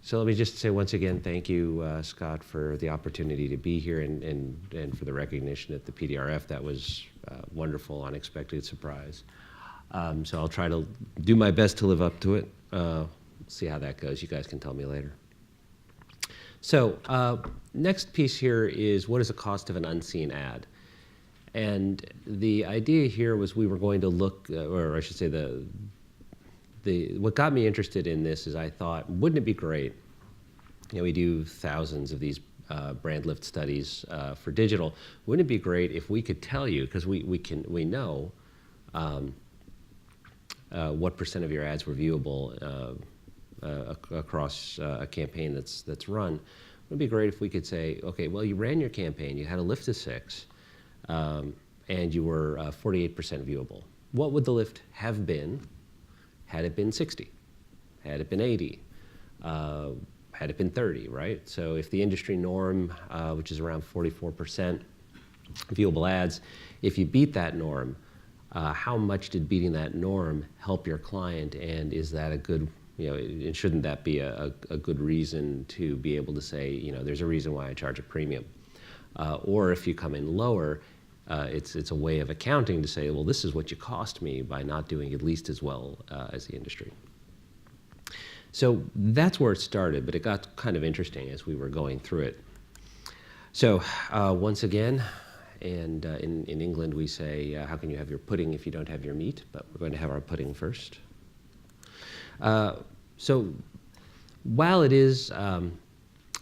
So let me just say once again, thank you, Scott, for the opportunity to be here and for the recognition at the PDRF. That was a wonderful, unexpected surprise. So I'll try to do my best to live up to it. See how that goes. You guys can tell me later. So next piece here is, what is the cost of an unseen ad? And the idea here was we were going to look, or I should say what got me interested in this is I thought, wouldn't it be great? You know, we do thousands of these brand lift studies for digital. Wouldn't it be great if we could tell you, because we know what % of your ads were viewable across a campaign that's run. It would be great if we could say, okay, well, you ran your campaign, you had a lift of 6, and you were 48% viewable. What would the lift have been had it been 60? Had it been 80? Had it been 30, right? So if the industry norm, which is around 44% viewable ads, if you beat that norm, how much did beating that norm help your client, and is that a good, and shouldn't that be a good reason to be able to say, there's a reason why I charge a premium? Or if you come in lower, it's a way of accounting to say, well, this is what you cost me by not doing at least as well as the industry. So that's where it started, but it got kind of interesting as we were going through it. So once again, and in England we say, how can you have your pudding if you don't have your meat? But we're going to have our pudding first. So while it is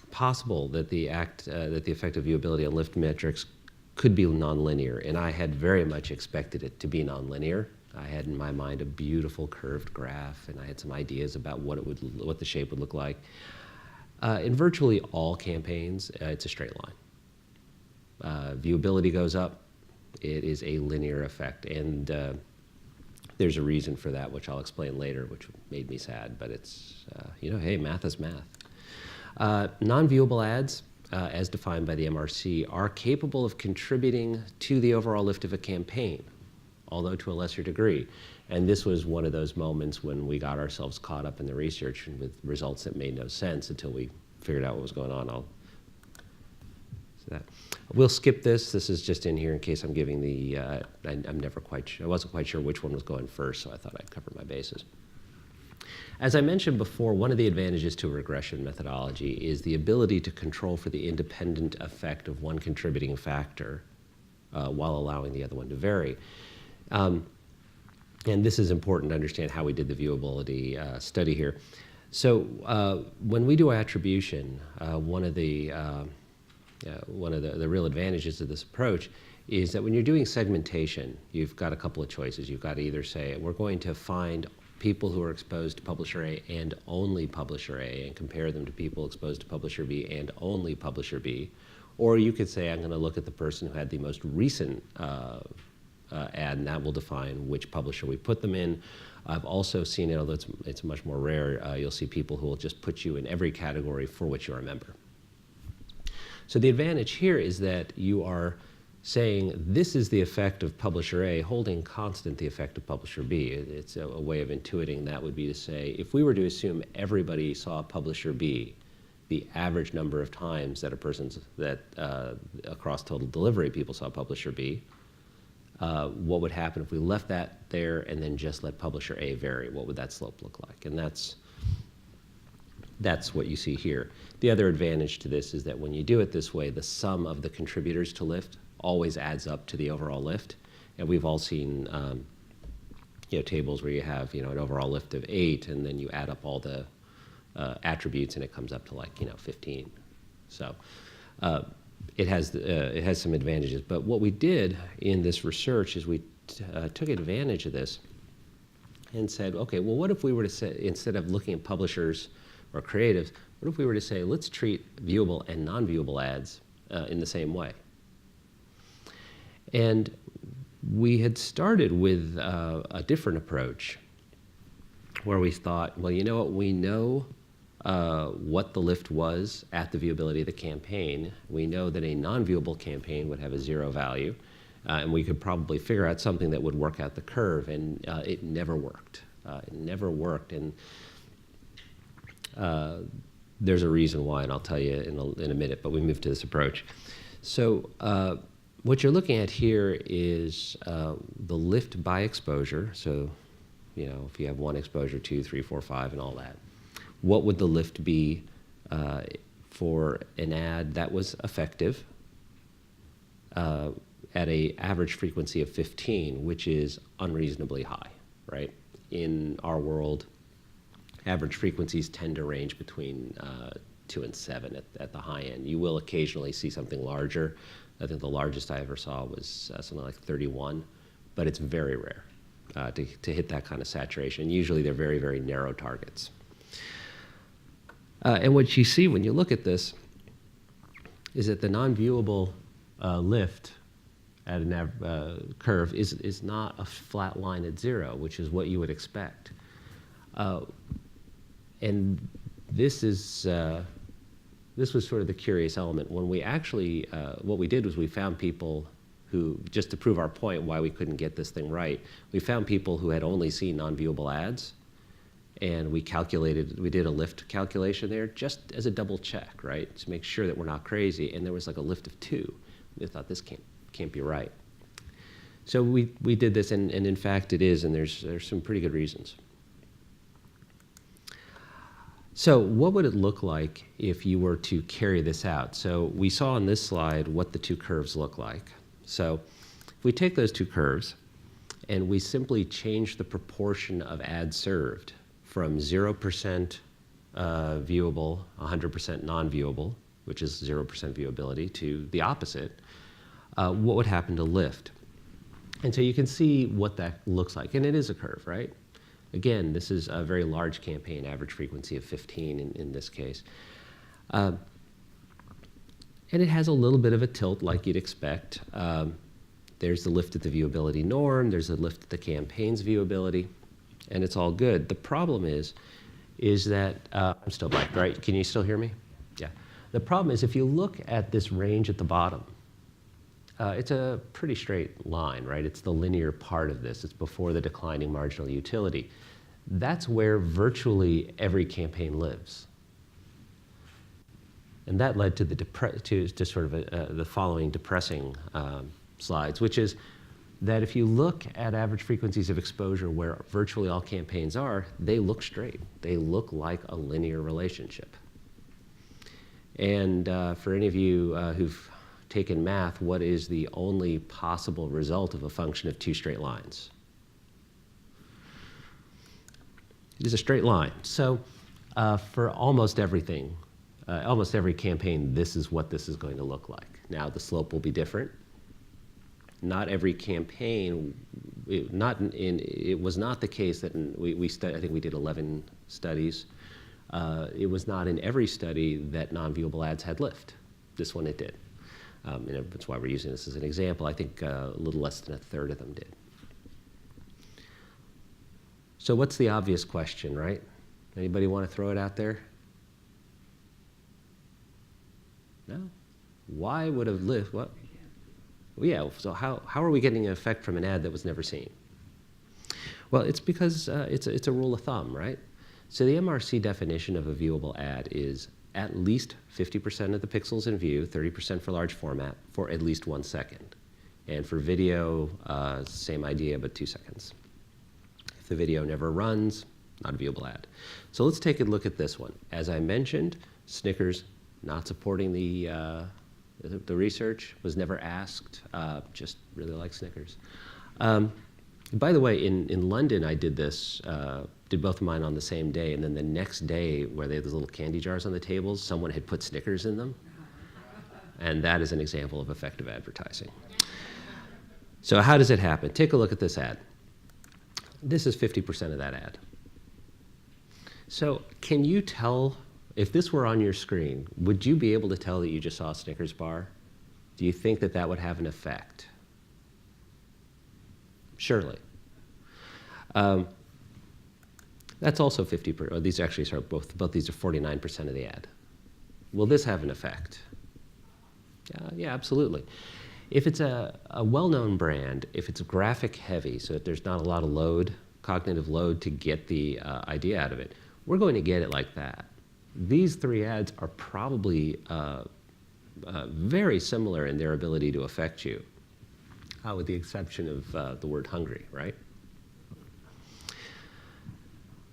possible that the effect of viewability on lift metrics could be nonlinear, and I had very much expected it to be nonlinear. I had in my mind a beautiful curved graph, and I had some ideas about what the shape would look like. In virtually all campaigns, it's a straight line. Viewability goes up. It is a linear effect, and there's a reason for that, which I'll explain later, which made me sad, but it's, hey, math is math. Non-viewable ads, as defined by the MRC, are capable of contributing to the overall lift of a campaign, although to a lesser degree. And this was one of those moments when we got ourselves caught up in the research and with results that made no sense until we figured out what was going on. We'll skip this. This is just in here in case I'm giving the, I'm never quite sure, I wasn't quite sure which one was going first, so I thought I'd cover my bases. As I mentioned before, one of the advantages to a regression methodology is the ability to control for the independent effect of one contributing factor while allowing the other one to vary. And this is important to understand how we did the viewability study here. So when we do attribution, one of the real advantages of this approach is that when you're doing segmentation, you've got a couple of choices. You've got to either say, we're going to find people who are exposed to publisher A and only publisher A and compare them to people exposed to publisher B and only publisher B. Or you could say, I'm going to look at the person who had the most recent ad, and that will define which publisher we put them in. I've also seen it, although it's much more rare, you'll see people who will just put you in every category for which you're a member. So the advantage here is that you are saying this is the effect of publisher A, holding constant the effect of publisher B. It's a way of intuiting that would be to say, if we were to assume everybody saw publisher B, the average number of times that across total delivery people saw publisher B, what would happen if we left that there and then just let publisher A vary? What would that slope look like? And that's what you see here. The other advantage to this is that when you do it this way, the sum of the contributors to lift always adds up to the overall lift. And we've all seen tables where you have an overall lift of 8, and then you add up all the attributes, and it comes up to like 15. So it has some advantages. But what we did in this research is we took advantage of this and said, okay, well, what if we were to say, instead of looking at publishers or creatives, what if we were to say, let's treat viewable and non-viewable ads in the same way? And we had started with a different approach where we thought, well, you know what, we know what the lift was at the viewability of the campaign. We know that a non-viewable campaign would have a 0 value, and we could probably figure out something that would work out the curve, and it never worked. It never worked. And There's a reason why, and I'll tell you in a minute, but we move to this approach. So what you're looking at here is the lift by exposure. So, you know, if you have 1 exposure, 2, 3, 4, 5, and all that, what would the lift be for an ad that was effective at an average frequency of 15, which is unreasonably high, right? In our world, average frequencies tend to range between 2 and 7 at the high end. You will occasionally see something larger. I think the largest I ever saw was something like 31, but it's very rare to hit that kind of saturation. Usually they're very, very narrow targets. And what you see when you look at this is that the non-viewable lift at an curve is not a flat line at 0, which is what you would expect. And this was sort of the curious element. When we actually, what we did was we found people who, just to prove our point why we couldn't get this thing right, we found people who had only seen non-viewable ads, and we did a lift calculation there just as a double check, right, to make sure that we're not crazy, and there was like a lift of 2. We thought this can't be right. So we did this, and in fact it is, and there's some pretty good reasons. So what would it look like if you were to carry this out? So we saw on this slide what the 2 curves look like. So if we take those 2 curves and we simply change the proportion of ads served from 0% viewable, 100% non-viewable, which is 0% viewability, to the opposite, what would happen to lift? And so you can see what that looks like. And it is a curve, right? Again, this is a very large campaign, average frequency of 15 in this case. And it has a little bit of a tilt like you'd expect. There's the lift at the viewability norm, there's a lift at the campaign's viewability, and it's all good. The problem is that, I'm still blank, right? Can you still hear me? Yeah. The problem is if you look at this range at the bottom, it's a pretty straight line, right? It's the linear part of this. It's before the declining marginal utility. That's where virtually every campaign lives. And that led to to sort of the following depressing slides, which is that if you look at average frequencies of exposure where virtually all campaigns are, they look straight. They look like a linear relationship. And for any of you who've taken math, what is the only possible result of a function of 2 straight lines? It is a straight line. So for almost everything, almost every campaign, this is what this is going to look like. Now, the slope will be different. Not every campaign, it was not the case that I think we did 11 studies. It was not in every study that non-viewable ads had lift. This one it did. And that's why we're using this as an example. I think a little less than 1/3 of them did. So what's the obvious question, right? Anybody want to throw it out there? No? Why would a lift, what? Well, yeah, so how are we getting an effect from an ad that was never seen? Well, it's because it's a rule of thumb, right? So the MRC definition of a viewable ad is at least 50% of the pixels in view, 30% for large format, for at least 1 second. And for video, same idea, but 2 seconds. If the video never runs, not a viewable ad. So let's take a look at this one. As I mentioned, Snickers not supporting the research, was never asked, just really like Snickers. By the way, in London, I did this, did both of mine on the same day, and then the next day, where they had those little candy jars on the tables, someone had put Snickers in them. And that is an example of effective advertising. So how does it happen? Take a look at this ad. This is 50% of that ad. So can you tell, if this were on your screen, would you be able to tell that you just saw a Snickers bar? Do you think that that would have an effect? Surely. That's also 50%, or these actually, sorry, both these are 49% of the ad. Will this have an effect? Yeah, absolutely. If it's a well-known brand, if it's graphic heavy, so that there's not a lot of load, cognitive load to get the idea out of it, we're going to get it like that. these three ads are probably very similar in their ability to affect you, with the exception of the word hungry, right?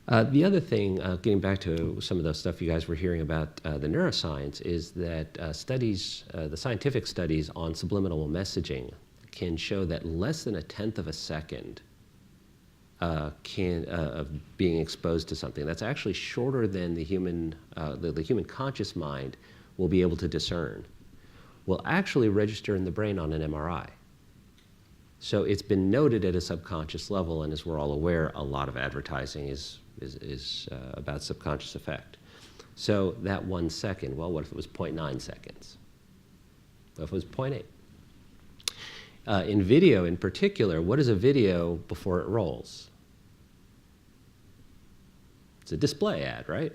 The other thing, getting back to some of the stuff you guys were hearing about the neuroscience, is that the scientific studies on subliminal messaging can show that less than 1/10 of a second of being exposed to something, that's actually shorter than the human conscious mind will be able to discern, will actually register in the brain on an MRI. So it's been noted at a subconscious level, and as we're all aware, a lot of advertising is about subconscious effect. So that 1 second, well, what if it was 0.9 seconds? What if it was 0.8? In video in particular, what is a video before it rolls? It's a display ad, right?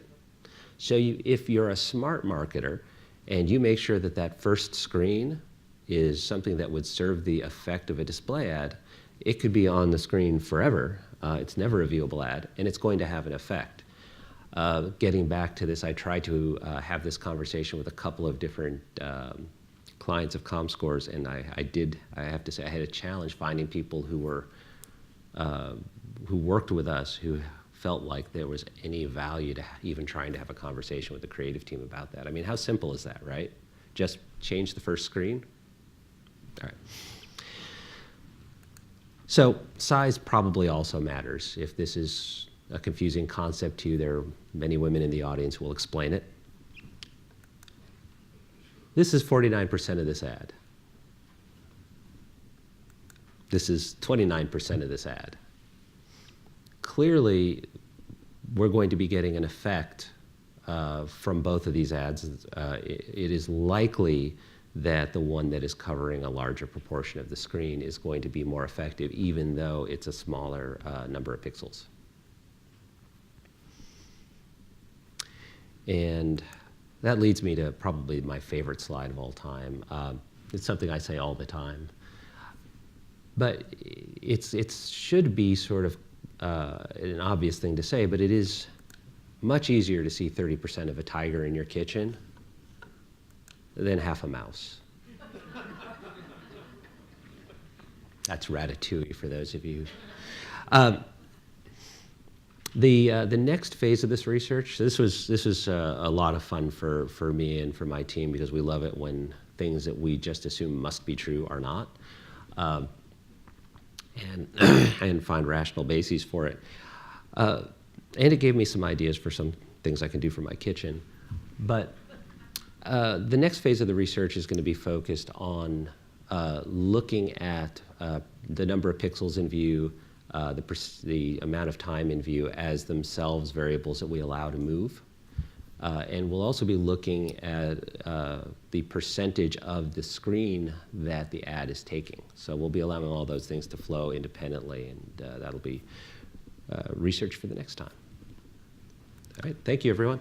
So if you're a smart marketer and you make sure that that first screen is something that would serve the effect of a display ad, it could be on the screen forever. It's never a viewable ad, and it's going to have an effect. Getting back to this, I tried to have this conversation with a couple of different clients of comScore's, and I have to say, I had a challenge finding people who worked with us who felt like there was any value to even trying to have a conversation with the creative team about that. I mean, how simple is that, right? Just change the first screen? All right. So size probably also matters. If this is a confusing concept to you, there are many women in the audience who will explain it. This is 49% of this ad. This is 29% of this ad. Clearly, we're going to be getting an effect from both of these ads. It is likely that the one that is covering a larger proportion of the screen is going to be more effective, even though it's a smaller number of pixels. And that leads me to probably my favorite slide of all time. It's something I say all the time. But it should be sort of an obvious thing to say, but it is much easier to see 30% of a tiger in your kitchen than half a mouse. That's Ratatouille for those of you. The next phase of this research, this was a lot of fun for me and for my team, because we love it when things that we just assume must be true are not, and find rational bases for it. And it gave me some ideas for some things I can do for my kitchen. But the next phase of the research is going to be focused on looking at the number of pixels in view, the amount of time in view as themselves variables that we allow to move. And we'll also be looking at the percentage of the screen that the ad is taking. So we'll be allowing all those things to flow independently, and that'll be research for the next time. All right, thank you, everyone.